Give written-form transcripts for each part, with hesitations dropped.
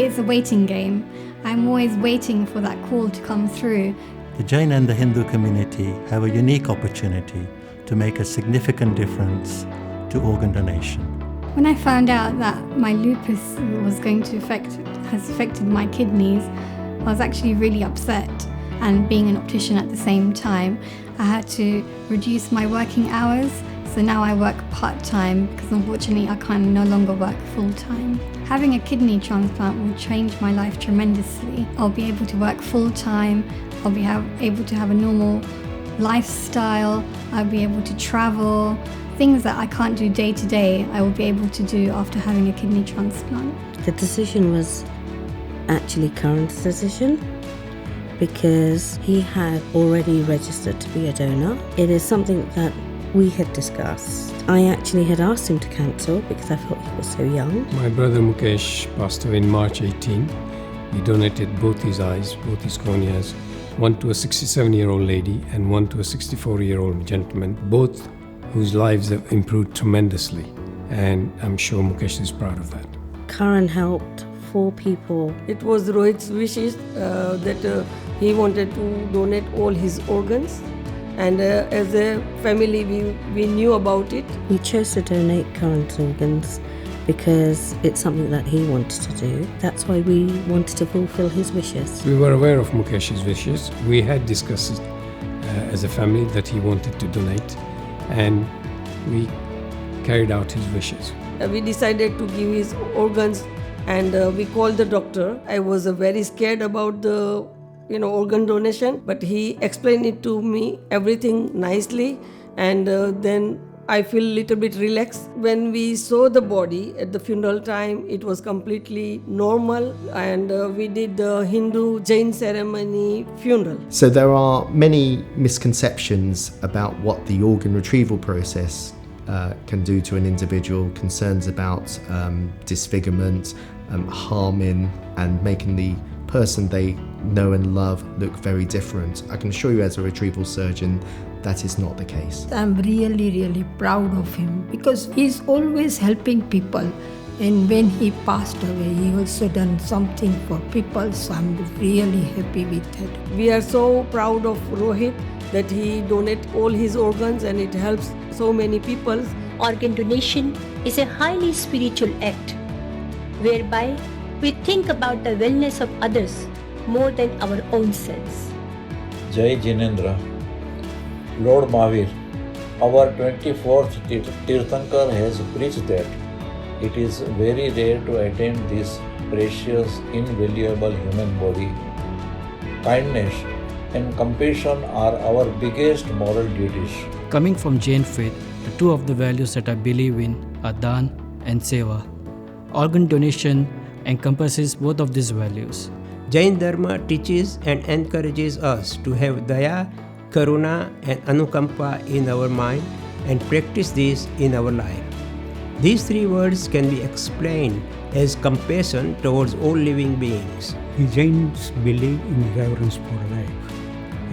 it's a waiting game. I'm always waiting for that call to come through. The Jain and the Hindu community have a unique opportunity to make a significant difference to organ donation. When I found out that my lupus has affected my kidneys, I was actually really upset. And being an optician at the same time, I had to reduce my working hours. So now I work part-time because unfortunately I can no longer work full-time. Having a kidney transplant will change my life tremendously. I'll be able to work full-time. I'll be able to have a normal lifestyle. I'll be able to travel. Things that I can't do day to day, I will be able to do after having a kidney transplant. The decision was actually Karan's decision because he had already registered to be a donor. It is something that we had discussed. I actually had asked him to cancel because I felt he was so young. My brother Mukesh passed away in March 18. He donated both his eyes, both his corneas, one to a 67-year-old lady and one to a 64-year-old gentleman, both whose lives have improved tremendously. And I'm sure Mukesh is proud of that. Karan helped 4 people. It was Rohit's wishes that he wanted to donate all his organs. And as a family, we knew about it. We chose to donate Karan's organs because it's something that he wanted to do. That's why we wanted to fulfill his wishes. We were aware of Mukesh's wishes. We had discussed as a family that he wanted to donate, and we carried out his wishes. We decided to give his organs, and we called the doctor. I was very scared about the organ donation, but he explained it to me everything nicely, and then I feel a little bit relaxed. When we saw the body at the funeral time, it was completely normal, and we did the Hindu Jain ceremony funeral. So there are many misconceptions about what the organ retrieval process can do to an individual, concerns about disfigurement, harming and making the person they know and love look very different. I can assure you as a retrieval surgeon that is not the case. I'm really proud of him because he's always helping people, and when he passed away he also done something for people, so I'm really happy with it. We are so proud of Rohit that he donates all his organs and it helps so many people. Organ donation is a highly spiritual act whereby we think about the wellness of others more than our own selves. Jai Jinendra, Lord Mahavir, our 24th Tirthankar has preached that it is very rare to attain this precious, invaluable human body. Kindness and compassion are our biggest moral duties. Coming from Jain faith, the two of the values that I believe in are Dan and Seva. Organ donation encompasses both of these values. Jain Dharma teaches and encourages us to have Daya, Karuna and Anukampa in our mind and practice this in our life. These 3 words can be explained as compassion towards all living beings. The Jains believe in reverence for life.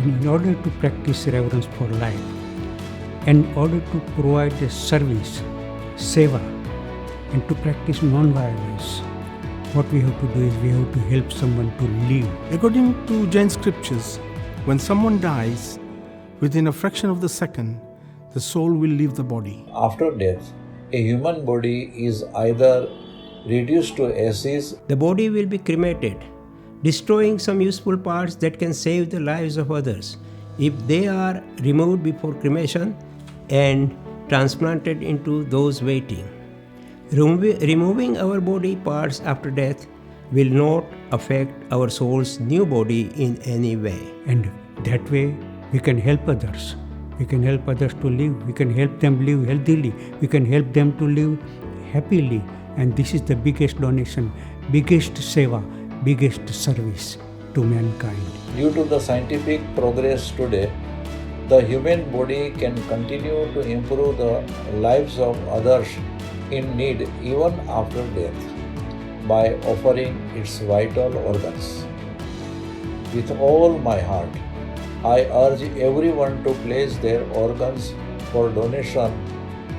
And in order to practice reverence for life, in order to provide a service, seva, and to practice non-violence, what we have to do is we have to help someone to live. According to Jain scriptures, when someone dies, within a fraction of the second, the soul will leave the body. After death, a human body is either reduced to ashes. The body will be cremated, destroying some useful parts that can save the lives of others if they are removed before cremation and transplanted into those waiting. Removing our body parts after death will not affect our soul's new body in any way. And that way we can help others. We can help others to live. We can help them live healthily. We can help them to live happily. And this is the biggest donation, biggest seva, biggest service to mankind. Due to the scientific progress today, the human body can continue to improve the lives of others in need even after death by offering its vital organs. With all my heart, I urge everyone to place their organs for donation.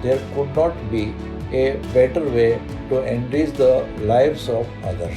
There could not be a better way to enrich the lives of others.